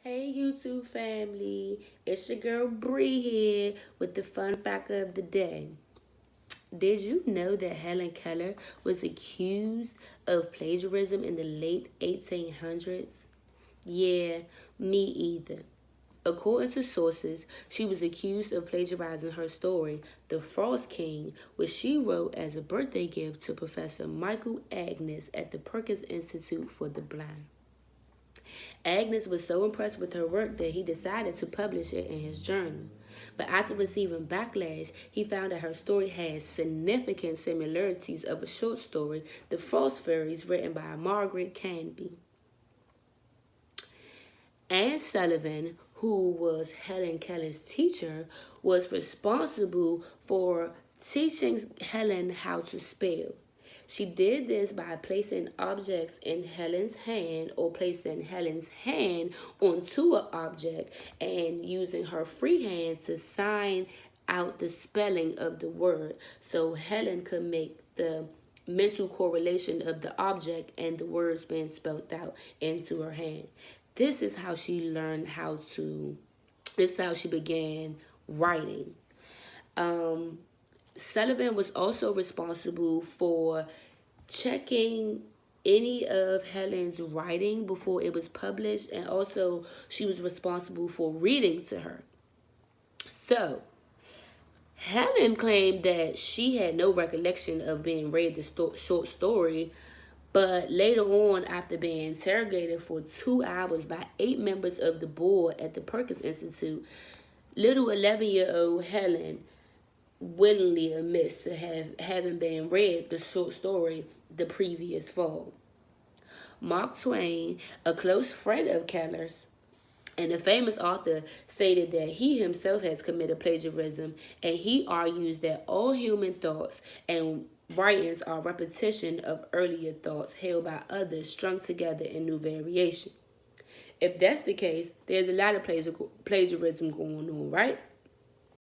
Hey YouTube family, it's your girl Bree here with the fun fact of the day. Did you know that Helen Keller was accused of plagiarism in the late 1800s? Yeah, me either. According to sources, she was accused of plagiarizing her story, The Frost King, which she wrote as a birthday gift to Professor Michael Agnes at the Perkins Institute for the Blind. Agnes was so impressed with her work that he decided to publish it in his journal. But after receiving backlash, he found that her story had significant similarities of a short story, The Frost Fairies, written by Margaret Canby. Anne Sullivan, who was Helen Keller's teacher, was responsible for teaching Helen how to spell. She did this by placing objects in Helen's hand or placing Helen's hand onto an object and using her free hand to sign out the spelling of the word so Helen could make the mental correlation of the object and the words being spelled out into her hand. This is how she learned this is how she began writing. Sullivan was also responsible for checking any of Helen's writing before it was published, and also she was responsible for reading to her. So, Helen claimed that she had no recollection of being read the short story, but later on, after being interrogated for 2 hours by 8 members of the board at the Perkins Institute, little 11-year-old Helen willingly admits to having been read the short story the previous fall. Mark Twain, a close friend of Keller's, and a famous author, stated that he himself has committed plagiarism, and he argues that all human thoughts and writings are repetition of earlier thoughts held by others strung together in new variation. If that's the case, there's a lot of plagiarism going on, right?